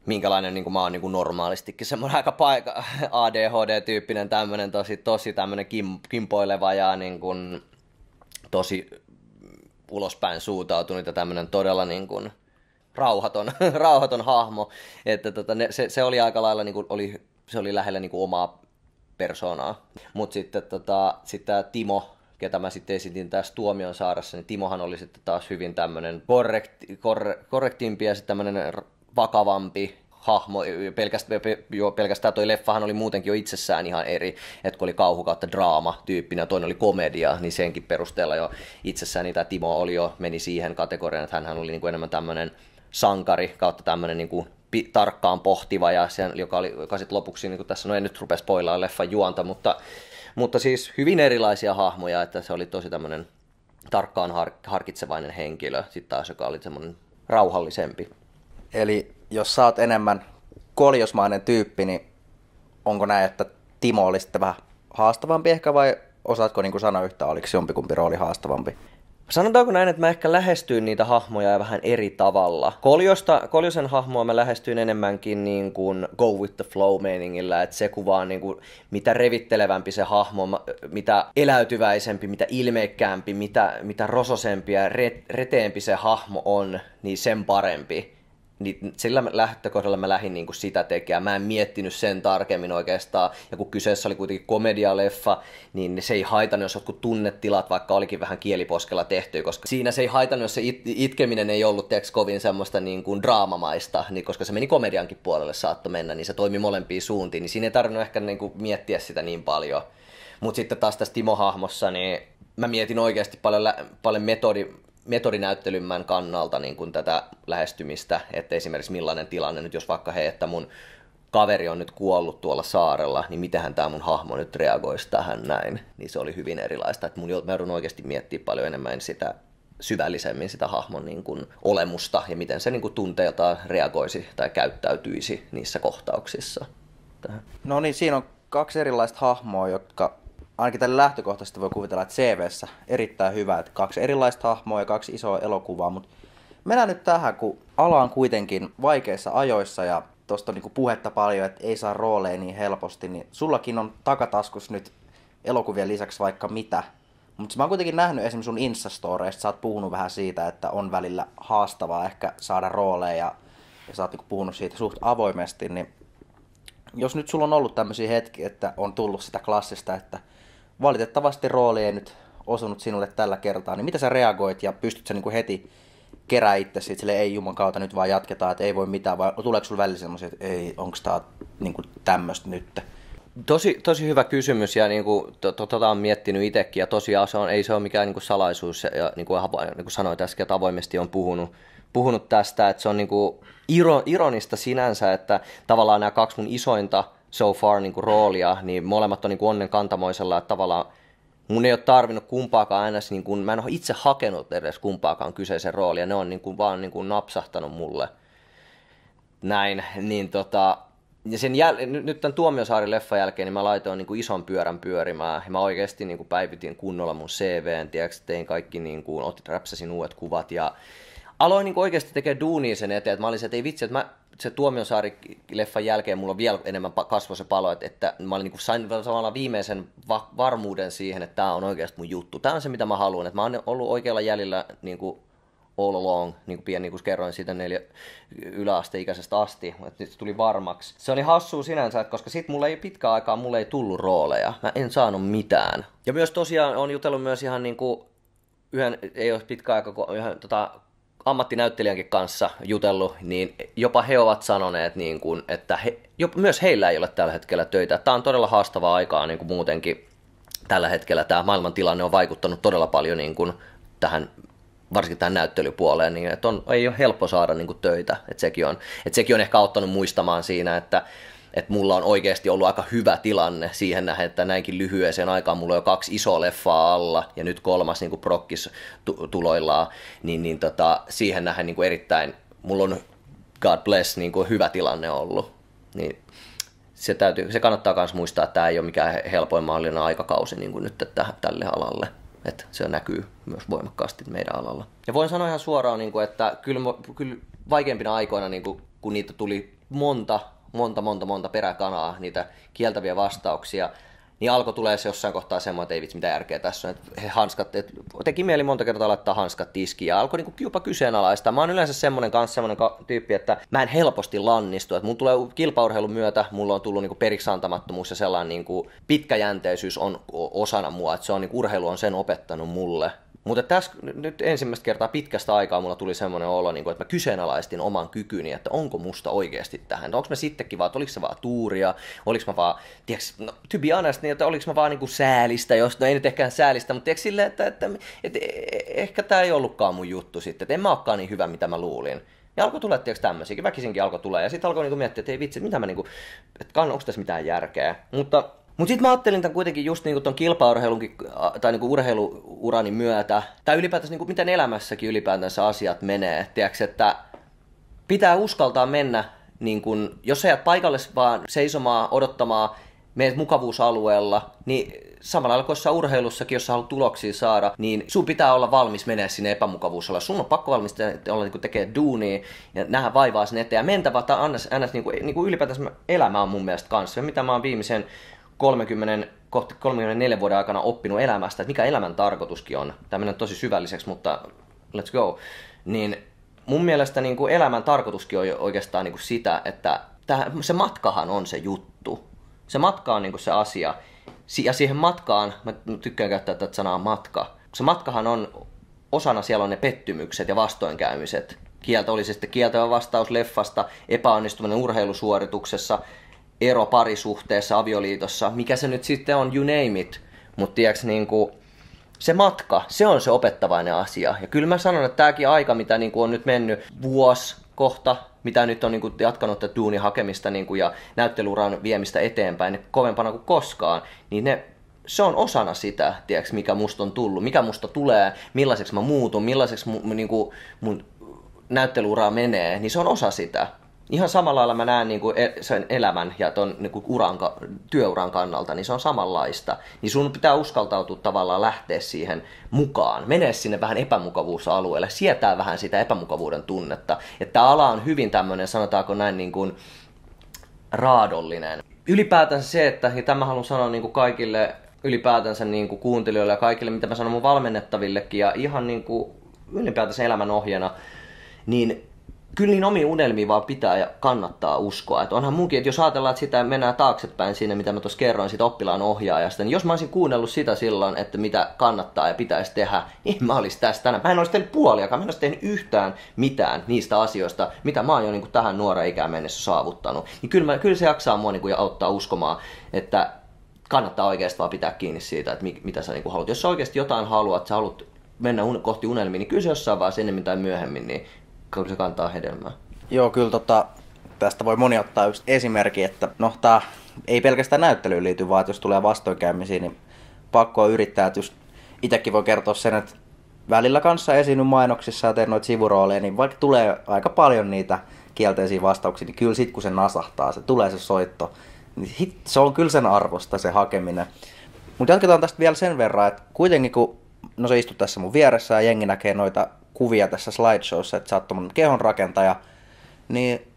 C: minkälainen niin kuin mä oon niin kuin normaalistikin, semmoinen aika ADHD-tyyppinen tämmöinen tosi tämmöinen kimpoileva ja niin kuin tosi ulospäin suuntautunut ja tämmöinen todella niin kuin rauhaton hahmo, että se oli aika lailla niin kuin se oli lähellä niin kuin omaa persoonaa, mutta sitten tämä Timo, ketä mä sitten esitin tässä Tuomion saaressa, niin Timohan oli sitten taas hyvin tämmöinen korrektimpi ja sitten tämmöinen vakavampi hahmo, pelkästään toi leffahan oli muutenkin jo itsessään ihan eri, että kun oli kauhu kautta draama tyyppinen ja toinen oli komedia, niin senkin perusteella jo itsessään niin tämä Timo meni siihen kategoriaan, että hänhän oli niin kuin enemmän tämmöinen sankari kautta tämmöinen niin kuin tarkkaan pohtiva, ja joka sitten lopuksi, niin kuin tässä, no en nyt rupea spoilaamaan leffan juonta, mutta siis hyvin erilaisia hahmoja, että se oli tosi tämmöinen tarkkaan harkitsevainen henkilö, sitten taas joka oli semmoinen rauhallisempi.
A: Eli jos sä oot enemmän koljosmainen tyyppi, niin onko näin, että Timo oli sitten vähän haastavampi ehkä, vai osaatko niin kuin sanoa yhtä, oliko jompikumpi rooli haastavampi?
C: Sanotaanko näin, että mä ehkä lähestyin niitä hahmoja vähän eri tavalla. Koljosen hahmoa mä lähestyin enemmänkin niin kuin go with the flow -meiningillä, että se kuvaa niin kuin, mitä revittelevämpi se hahmo, mitä eläytyväisempi, mitä ilmeikkäämpi, mitä rososempi ja reteempi se hahmo on, niin sen parempi. Niin sillä lähtökohdalla mä lähdin niin kuin sitä tekemään. Mä en miettinyt sen tarkemmin oikeastaan. Ja kun kyseessä oli kuitenkin komedialeffa, niin se ei haitannut, jos jotkut tunnetilat vaikka olikin vähän kieliposkella tehty, koska siinä se ei haitannut, jos se itkeminen ei ollut kovin semmoista niin kuin draamamaista, niin koska se meni komediankin puolelle saattoi mennä, niin se toimi molempiin suuntiin. Niin siinä ei tarvinnut ehkä niin kuin miettiä sitä niin paljon. Mutta sitten taas tässä Timo-hahmossa, niin mä mietin oikeasti paljon metodinäyttelymmän kannalta niin kuin tätä lähestymistä, että esimerkiksi millainen tilanne nyt, jos vaikka että mun kaveri on nyt kuollut tuolla saarella, niin mitähän tämä mun hahmo nyt reagoisi tähän näin, niin se oli hyvin erilaista, että mä joudun oikeasti miettimään paljon enemmän sitä syvällisemmin sitä hahmon niin kuin olemusta ja miten se niin kuin tunteeltaan reagoisi tai käyttäytyisi niissä kohtauksissa. Tähän.
A: No niin, siinä on 2 erilaista hahmoa, jotka ainakin tällä lähtökohtaisesti voi kuvitella, että CV:ssä erittäin hyvä, että 2 erilaista hahmoa ja 2 isoa elokuvaa, mutta mennään nyt tähän, kun ala on kuitenkin vaikeissa ajoissa ja tuosta on niinku puhetta paljon, että ei saa rooleja niin helposti, niin sullakin on takataskus nyt elokuvien lisäksi vaikka mitä. Mutta mä oon kuitenkin nähnyt esimerkiksi sun Insta-storeista, sä oot puhunut vähän siitä, että on välillä haastavaa ehkä saada rooleja ja sä oot niinku puhunut siitä suht avoimesti, niin jos nyt sulla on ollut tämmöisiä hetkiä, että on tullut sitä klassista, että valitettavasti rooli ei nyt osunut sinulle tällä kertaa, niin mitä sä reagoit ja pystyt sä niinku heti kerää itse siitä, silleen ei juman kautta nyt vaan jatketaan, että ei voi mitään, vai tuleeko sulla välillä semmoisia, että ei, onko tää niinku tämmöistä nyt?
C: Tosi hyvä kysymys ja niinku, on miettinyt itsekin ja tosiaan ei se ole mikään niinku salaisuus ja niin kuin sanoin äsken, että avoimesti on puhunut tästä, että se on niinku ironista sinänsä, että tavallaan nämä 2 mun isointa so far niinku roolia, niin molemmat on niinku onnen kantamoisella, että tavallaan mun ei ole tarvinnut kumpaakaan aina, niin kun, mä en ole itse hakenut edes kumpaakaan kyseisen roolia, ne on niin kun, vaan niin kun napsahtanut mulle näin, niin ja nyt tämän Tuomiosaari-leffan jälkeen niin mä laitoin niin kuin ison pyörän pyörimään ja mä oikeasti niin kuin päivitin kunnolla mun CV:n, tiedätkö, tein kaikki, niin kuin, räpsäsin uudet kuvat ja aloin niin kuin oikeasti tekemään duunia sen eteen, että mä olin se, että ei vitsi, että se Tuomiosaari-leffan jälkeen mulla vielä enemmän kasvoi se palo, että mä olin, niin kuin, sain tavallaan viimeisen varmuuden siihen, että tää on oikeasti mun juttu. Tää on se, mitä mä haluan, että mä oon ollut oikealla jäljellä niin kuin all along, niin kuin kerroin siitä 4 yläasteikäisestä asti, että nyt se tuli varmaksi. Se oli hassua sinänsä, koska sit mulla ei pitkään aikaa mulla ei tullut rooleja. Mä en saanut mitään. Ja myös tosiaan on jutellut myös ihan niinku yhden, ei ole pitkään aikaa, yhden ammattinäyttelijänkin kanssa jutellut, niin jopa he ovat sanoneet, niin kuin, että myös heillä ei ole tällä hetkellä töitä. Tämä on todella haastavaa aikaa niin kuin muutenkin tällä hetkellä. Tämä maailmantilanne on vaikuttanut todella paljon niin kuin tähän, varsinkin tähän näyttelypuoleen, niin että ei ole helppo saada niin kuin töitä. Että sekin on ehkä auttanut muistamaan siinä, että mulla on oikeasti ollut aika hyvä tilanne siihen nähden, että näinkin lyhyeseen aikaan mulla on jo 2 isoa leffaa alla ja nyt 3 niin kuin prokkis tuloillaan, niin siihen nähden niin kuin erittäin, mulla on God bless niin kuin hyvä tilanne ollut. Niin se kannattaa myös muistaa, että tämä ei ole mikään helpoin mahdollinen aikakausi niin kuin nyt tälle alalle. Että se näkyy myös voimakkaasti meidän alalla. Ja voin sanoa ihan suoraan, niin kuin, että kyllä vaikeimpina aikoina, niin kuin, kun niitä tuli monta peräkanaa, niitä kieltäviä vastauksia, niin alkoi tulee se jossain kohtaa semmoinen, että ei vitsi, mitä järkeä tässä on. Että he teki mieli monta kertaa laittaa hanskat tiskiin ja alkoi niinku jopa kyseenalaistaa. Mä oon yleensä semmoinen tyyppi, että mä en helposti lannistu. Että mulla tulee kilpaurheilun myötä, mulla on tullut niinku periksi antamattomuus ja sellainen niinku pitkäjänteisyys on osana mua. Että se on, niinku, urheilu on sen opettanut mulle. Mutta tässä nyt ensimmäistä kertaa pitkästä aikaa mulla tuli semmoinen olo, että mä kyseenalaistin oman kykyni, että onko musta oikeasti tähän. Onko mä sittenkin vaan, että oliko se vaan tuuria, oliko mä vaan, tiedätkö, no, to be honest, niin, että oliko mä vaan niin säälistä, no ei nyt ehkä säälistä, mutta tiedätkö silleen, että ehkä tää ei ollutkaan mun juttu sitten, että en mä olekaan niin hyvä, mitä mä luulin. Ja alkoi tulla, tiedätkö, tämmöisiäkin, väkisinkin alkoi tulla, ja sitten alkoi niinku miettiä, että ei vitsi, mitä mä niinku, että onko tässä mitään järkeä, mutta sitten mä ajattelin tämän kuitenkin just niinku ton kilpaurheilunkin tai niinku urheiluurani myötä, tai ylipäätänsä niinku miten elämässäkin ylipäätänsä asiat menee, tiedätkö, että pitää uskaltaa mennä, niin kun, jos sä jäät paikalle vaan seisomaan, odottamaan, meet mukavuusalueella, niin samalla lailla kuin urheilussakin, jos sä haluat tuloksia saada, niin sun pitää olla valmis menemään sinne epämukavuusalueelle. Sun on pakko valmis olla niin tekee duunia ja nähdä vaivaa sinne eteen ja mentävä, niin kuin ylipäätänsä elämä on mun mielestä kanssa. Mitä mä oon viimeisen 34 vuoden aikana oppinut elämästä, että mikä elämän tarkoituskin on. Tämä menee tosi syvälliseksi, mutta let's go. Niin mun mielestä niin kuin elämän tarkoituskin on oikeastaan niin kuin sitä, että se matkahan on se juttu. Se matka on niin kuin se asia. Ja siihen matkaan, mä tykkään käyttää tätä sanaa matka. Se matkahan on, osana siellä on ne pettymykset ja vastoinkäymiset. Oli se sitten kieltävä vastaus leffasta, epäonnistuminen urheilusuorituksessa, ero parisuhteessa, avioliitossa, mikä se nyt sitten on, you name it. Mutta tiedätkö, niinku, se matka, se on se opettavainen asia. Ja kyllä mä sanon, että tämäkin aika, mitä niinku on nyt mennyt vuosi kohta, mitä nyt on niinku jatkanut tätä duunin hakemista niinku, ja näyttelyuran viemistä eteenpäin, niin kovempana kuin koskaan, niin se on osana sitä, tiedätkö, mikä musta on tullut, mikä musta tulee, millaiseksi mä muutun, millaiseksi mun näyttelyuraa menee, niin se on osa sitä. Ihan samalla lailla mä näen niin kuin sen elämän ja ton niin kuin työuran kannalta, niin se on samanlaista. Niin sun pitää uskaltautua tavallaan lähteä siihen mukaan, menee sinne vähän epämukavuusalueelle, sietää vähän sitä epämukavuuden tunnetta. Että tämä ala on hyvin tämmöinen, sanotaanko näin, niin kuin raadollinen. Ylipäätänsä se, että, ja tämä haluan sanoa niin kuin kaikille ylipäätänsä niin kuin kuuntelijoille ja kaikille, mitä mä sanon mun valmennettavillekin ja ihan niin kuin ylipäätänsä elämän ohjana, niin kyllä niin omiin unelmiin vaan pitää ja kannattaa uskoa. Että onhan munkin, että jos ajatellaan, että sitä mennään taaksepäin sinne, mitä mä tuossa kerroin siitä oppilaan ohjaajasta, niin jos mä olisin kuunnellut sitä silloin, että mitä kannattaa ja pitäisi tehdä, niin mä olisin tässä tänään. Mä en olisi tehnyt puoliakaan, mä en olisi tehnyt yhtään mitään niistä asioista, mitä mä oon jo niin kuin tähän nuoreen ikään mennessä saavuttanut. Niin kyllä se jaksaa mua niin kuin, ja auttaa uskomaan, että kannattaa oikeasti vaan pitää kiinni siitä, että mitä sä niin kuin haluat. Jos sä oikeasti jotain haluat, sä haluat mennä kohti unelmia, niin kyllä se jossain vaiheessa ennemmin tai myöhemmin, niin kyllä se kantaa hedelmää.
A: Joo, kyllä tästä voi moni ottaa yksi esimerkki, että no tää ei pelkästään näyttelyyn liity, vaan jos tulee vastoinkäymisiä, niin pakko yrittää, että just itsekin voi kertoa sen, että välillä kanssa esiinnyn mainoksissa ja teen noita sivurooleja, niin vaikka tulee aika paljon niitä kielteisiä vastauksia, niin kyllä sit kun se nasahtaa, se tulee se soitto, niin se on kyllä sen arvosta se hakeminen. Mutta jatketaan tästä vielä sen verran, että kuitenkin kun se istut tässä mun vieressä ja jengi näkee noita kuvia tässä slideshowssa, että sä oot tommonen kehonrakentaja, niin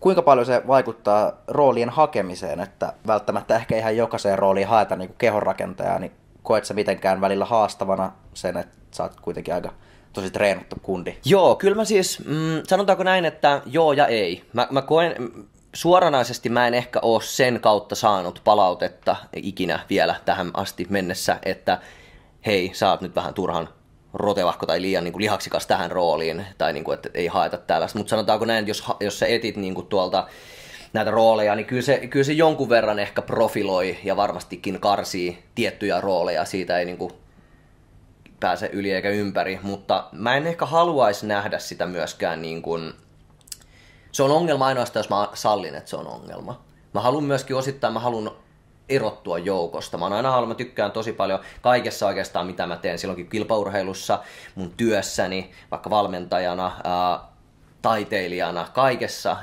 A: kuinka paljon se vaikuttaa roolien hakemiseen, että välttämättä ehkä ihan jokaiseen rooliin haeta niin kuin kehonrakentajaa, niin koet sä mitenkään välillä haastavana sen, että sä oot kuitenkin aika tosi treenattu kundi?
C: Joo, kyllä mä siis, sanotaanko näin, että joo ja ei. Mä koen, suoranaisesti mä en ehkä ole sen kautta saanut palautetta ikinä vielä tähän asti mennessä, että hei, sä oot nyt vähän turhan rotevahko tai liian niin kuin lihaksikas tähän rooliin, tai niin kuin, että ei haeta tällaista. Mutta sanotaanko näin, että jos sä etit niin kuin tuolta näitä rooleja, niin kyllä se jonkun verran ehkä profiloi ja varmastikin karsii tiettyjä rooleja. Siitä ei niin kuin pääse yli eikä ympäri, mutta mä en ehkä haluaisi nähdä sitä myöskään niin kuin... Se on ongelma ainoastaan, jos mä sallin, että se on ongelma. Mä haluan myöskin osittain, mä haluan erottua joukosta. Mä tykkään tosi paljon kaikessa oikeastaan, mitä mä teen silloinkin kilpaurheilussa, mun työssäni, vaikka valmentajana, taiteilijana, kaikessa,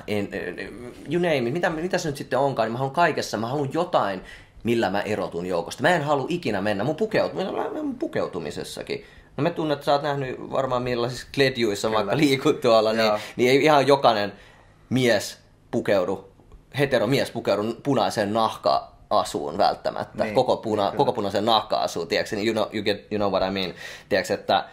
C: you name it, mitä se nyt sitten onkaan, niin mä haluan kaikessa, mä haluan jotain, millä mä erotun joukosta. Mä en halua ikinä mennä mun pukeutumisessakin. No me tunnet, että sä oot nähnyt varmaan millaisissa kledjuissa vaikka liikut tuolla, niin ei ihan jokainen heteromies pukeudu punaiseen nahka-asuun välttämättä.
A: Niin.
C: Koko punaisen nahka-asuun, tiedätkö, niin you know what I mean, tiedätkö, että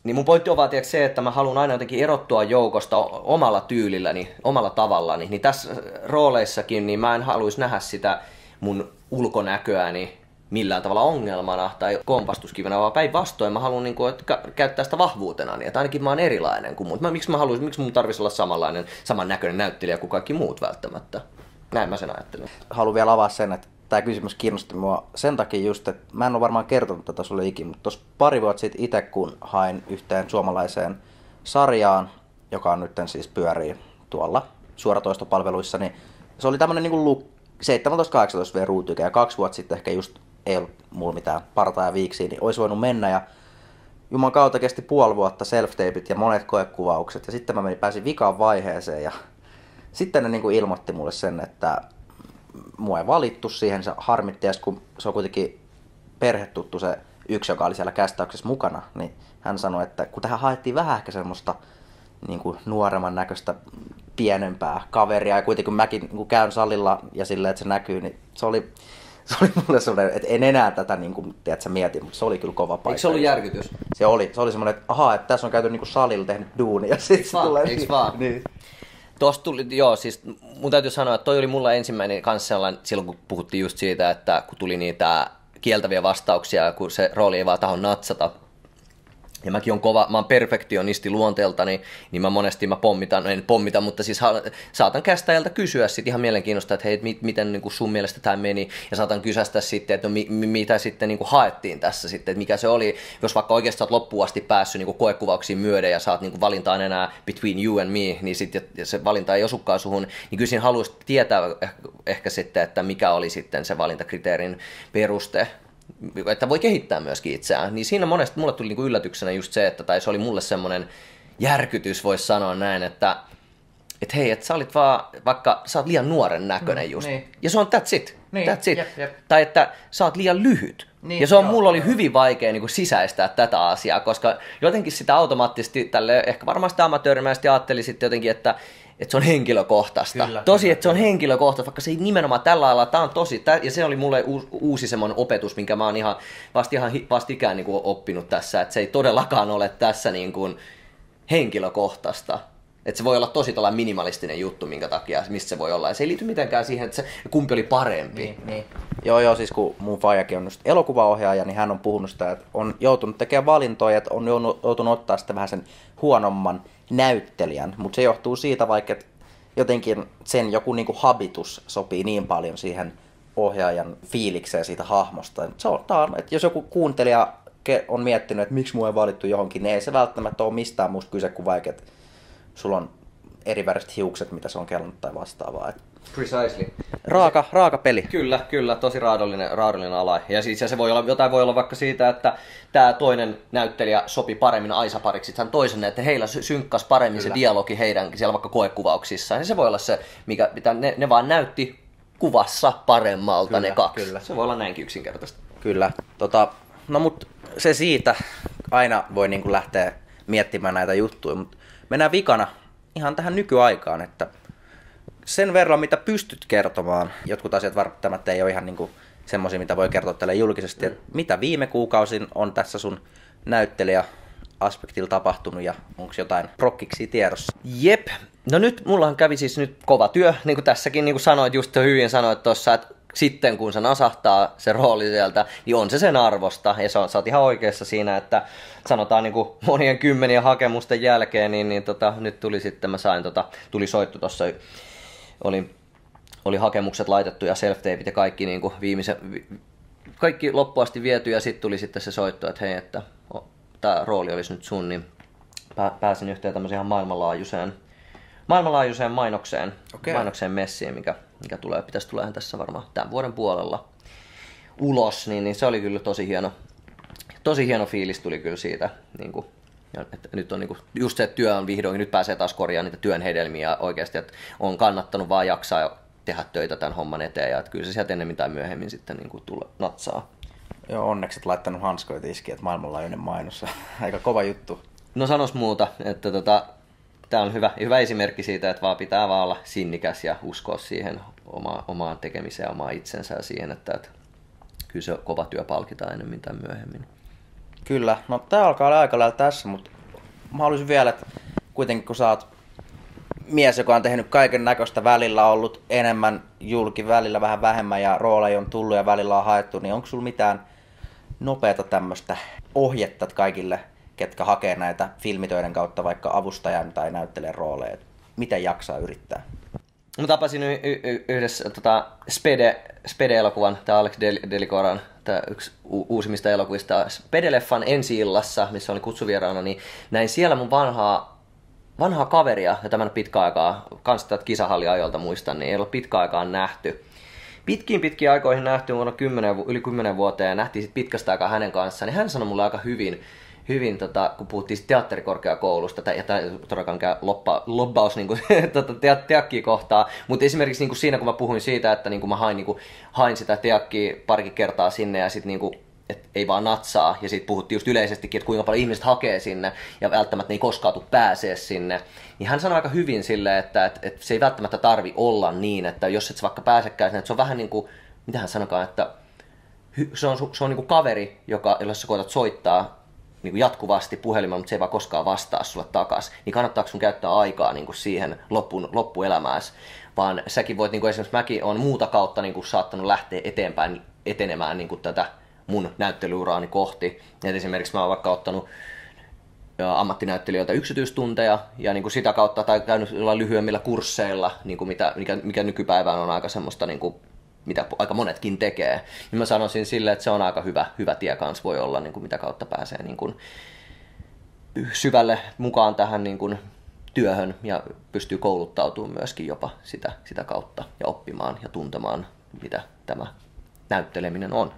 C: niin mun pointti on vaan se, että mä haluan aina jotenkin erottua joukosta omalla tyylilläni, omalla tavallani, niin tässä rooleissakin niin mä en haluaisi nähdä sitä mun ulkonäköäni millään tavalla ongelmana tai kompastuskivenä, vaan päinvastoin mä haluan niin kuin, käyttää sitä vahvuutena, niin että ainakin mä oon erilainen kuin muut. Miksi mun tarvitsisi olla samannäköinen näyttelijä kuin kaikki muut välttämättä? Näin mä sen ajattelen.
A: Haluan vielä avaa sen, että tämä kysymys kiinnosti mua sen takia just, että mä en ole varmaan kertonut tätä sulle ikinä, mutta tuossa pari vuotta sitten itse kun hain yhteen suomalaiseen sarjaan, joka nyt siis pyörii tuolla suoratoistopalveluissa, niin se oli tämmöinen niin 17-18 V-ruutykä ja 2 vuotta sitten ehkä just ei ollut mulla mitään partaa ja viiksiä, niin olisi voinut mennä ja Juman kautta kesti puoli vuotta self-tapeit ja monet koekuvaukset ja sitten mä pääsin vikaan vaiheeseen ja sitten ne niin kuin ilmoitti mulle sen, että mua ei valittu siihen, se harmitti ja kun se on kuitenkin perhetuttu se yksi, joka oli siellä kästäyksessä mukana, niin hän sanoi, että kun tähän haettiin vähän ehkä semmoista niin kuin nuoremman näköistä pienempää kaveria ja kuitenkin kun mäkin niin kuin käyn salilla ja silleen, että se näkyy, niin se oli mulle semmoinen, että en enää tätä niin kuin, tiedätkö, mietin, mutta se oli kyllä kova paikka.
C: Eikö se ollut järkytys?
A: Se oli semmoinen, että ahaa, että tässä on käyty niin kuin salilla tehnyt duunia ja sitten se tulee.
C: Eikö vaan?
A: Niin.
C: Tuosta tuli, joo, siis mun täytyy sanoa, että toi oli mulla ensimmäinen kanssa sellainen, silloin kun puhuttiin just siitä, että kun tuli niitä kieltäviä vastauksia, kun se rooli ei vaan taho natsata, ja mäkin on mä oon perfektionisti luonteeltani, niin mä monesti en pommita, mutta siis saatan kästäjältä kysyä sit ihan mielenkiinnosta, että hei, miten niin kuin sun mielestä tämä meni, ja saatan kysästä sitten, että no, mitä sitten niin kuin haettiin tässä sitten, että mikä se oli, jos vaikka oikeasti sä oot loppuun asti päässyt niin kuin koekuvauksiin myöden, ja saat niin kuin valintaan enää between you and me, niin sitten ja se valinta ei osukaan suhun, niin kyllä siinä haluaisi tietää ehkä sitten, että mikä oli sitten se valintakriteerin peruste, että voi kehittää myöskin itseään, niin siinä monesti mulle tuli niinku yllätyksenä just se, että tai se oli mulle semmoinen järkytys, voisi sanoa näin, että hei, että sä olit vaan, vaikka sä oot liian nuoren näköinen just,
A: niin.
C: Ja se on that's it,
A: Niin,
C: that's it.
A: jep.
C: Tai että sä oot liian lyhyt,
A: Niin,
C: ja se on,
A: joo,
C: mulla oli hyvin vaikea niinku sisäistää tätä asiaa, koska jotenkin sitä automaattisesti tälle, ehkä varmasti amatöörimäisesti ajatteli sitten jotenkin, että se on henkilökohtaista. Että se on henkilökohtaista, vaikka se ei nimenomaan tällä alalla, tämä on tosi, ja se oli mulle uusi semmoinen opetus, minkä mä oon ihan vastikään niin kuin oppinut tässä, että se ei todellakaan ole tässä niin kuin henkilökohtaista. Että se voi olla tosi tällainen minimalistinen juttu, minkä takia, mistä se voi olla. Ja se ei liity mitenkään siihen, että kumpi oli parempi.
A: Niin. Joo, siis kun mun faijakin on just elokuvaohjaaja, niin hän on puhunut sitä, että on joutunut tekemään valintoja, että on joutunut ottaa sitten vähän sen huonomman näyttelijän, mutta se johtuu siitä vaikka, että jotenkin sen joku niinku habitus sopii niin paljon siihen ohjaajan fiilikseen siitä hahmosta. Että jos joku kuuntelija on miettinyt, että miksi mua ei valittu johonkin, niin ei se välttämättä ole mistään muusta kyse kuin vaikka, että sulla on eri väriset hiukset, mitä se on kellannut tai vastaavaa.
C: Precisely.
A: Raaka peli.
C: Kyllä, tosi raadollinen ala. Ja siis se voi olla, jotain voi olla vaikka siitä, että tämä toinen näyttelijä sopi paremmin Aisa-pariksi tämän toisen, että heillä synkkas paremmin se dialogi heidän siellä vaikka koekuvauksissaan. Ja se voi olla se, mitä ne vaan näytti kuvassa paremmalta ne kaksi. Kyllä. Se voi olla näinkin yksinkertaista.
A: Kyllä. No mut se siitä. Aina voi niin kuin lähteä miettimään näitä juttuja, mutta mennään vikana ihan tähän nykyaikaan, että sen verran, mitä pystyt kertomaan, jotkut asiat välttämättä ei ole ihan niin semmoisia, mitä voi kertoa tälle julkisesti, että mitä viime kuukausin on tässä sun näyttelijä-aspektilla tapahtunut ja onko jotain prokkiksi tiedossa?
C: Jep. No nyt mullahan kävi siis nyt kova työ, niin kuin tässäkin niin kuin sanoit, just hyvin sanoit tuossa, että sitten kun se nasahtaa se rooli sieltä, niin on se sen arvosta. Ja sä oot ihan oikeassa siinä, että sanotaan niin kuin monien kymmenien hakemusten jälkeen, niin nyt tuli sitten, tuli soittu tuossa, oli hakemukset laitettu ja self-tapeit ja kaikki niin kuin kaikki loppuasti viety ja sitten tuli sitten se soitto, että hei, että tämä rooli olisi nyt sun, niin pääsin yhteen tämmöiseen ihan maailmanlaajuiseen mainokseen messiin, mikä pitäisi tulla tässä varmaan tämän vuoden puolella ulos, niin se oli kyllä tosi hieno fiilis tuli kyllä siitä, niin kuin, että nyt on niin kuin, just se, että työ on vihdoin, nyt pääsee taas korjaamaan niitä työn hedelmiä oikeasti, että on kannattanut vaan jaksaa tehdä töitä tämän homman eteen ja että kyllä se sieltä ennemmin tai myöhemmin sitten niin kuin natsaa.
A: Joo, onneksi et laittanut hanskoja tiskiin, että maailmanlaajuinen mainos. Aika kova juttu.
C: No sanos muuta, että tämä on hyvä esimerkki siitä, että vaan pitää vaan olla sinnikäs ja uskoa siihen omaan tekemiseen ja omaan itsensä ja siihen, että kyllä se kova työ palkitaan ennemmin tai myöhemmin.
A: Kyllä, no tää alkaa olla aika lailla tässä, mutta mä haluaisin vielä, että kuitenkin kun sä oot mies, joka on tehnyt kaiken näköistä, välillä ollut enemmän julki, välillä vähän vähemmän ja rooleja on tullut ja välillä on haettu, niin onko sulla mitään nopeata tämmöistä ohjetta kaikille, ketkä hakee näitä filmitöiden kautta vaikka avustajan tai näyttelijän rooleja? Miten jaksaa yrittää?
C: Mä tapasin yhdessä Spede-elokuvan, tämä Alex Delikoran, tämä yksi uusimmista elokuvista, Spede-leffan ensi-illassa, missä oli kutsuvieraana, niin näin siellä mun vanhaa kaveria, jota mä en pitkä aikaa, kans tätä kisahalliajoilta muistan, niin ei ole pitkä aikaa nähty. Pitkiin aikoihin nähty vuonna yli 10 vuoteen ja nähtiin sit pitkästä aikaa hänen kanssaan, niin hän sanoi mulle aika hyvin kun puhuttiin teatterikorkeakoulusta, ja tämä todellakaan käy lobbaus niin teakkia kohtaa, mutta esimerkiksi niin kuin siinä, kun mä puhuin siitä, että niin kuin mä hain sitä teakkia parikin kertaa sinne, ja sitten niin että ei vaan natsaa, ja sitten puhuttiin just yleisestikin, että kuinka paljon ihmiset hakee sinne, ja välttämättä ne ei koskaan tule pääsee sinne, niin hän sanoi aika hyvin silleen, että se ei välttämättä tarvi olla niin, että jos et sä vaikka pääsekään sinne, että se on vähän niin kuin, mitä hän sanokaan, että se on niin kuin kaveri, jolle sä koetat soittaa, niin kuin jatkuvasti puhelimella, mutta se ei vaan koskaan vastaa sulle takaisin, niin kannattaako sun käyttää aikaa niin kuin siihen loppuelämääsi, vaan säkin voit, niin kuin esimerkiksi mäkin olen muuta kautta niin kuin saattanut lähteä etenemään niin kuin tätä mun näyttelyuraani kohti. Et esimerkiksi mä oon vaikka ottanut ammattinäyttelijöiltä yksityistunteja ja niin kuin sitä kautta tai käynyt jollain lyhyemmillä kursseilla, niin kuin mikä nykypäivään on aika semmoista niin kuin mitä aika monetkin tekee, niin mä sanoisin silleen, että se on aika hyvä tie kans voi olla, niin kuin mitä kautta pääsee niin kuin syvälle mukaan tähän niin kuin työhön ja pystyy kouluttautumaan myöskin jopa sitä kautta ja oppimaan ja tuntemaan, mitä tämä näytteleminen on.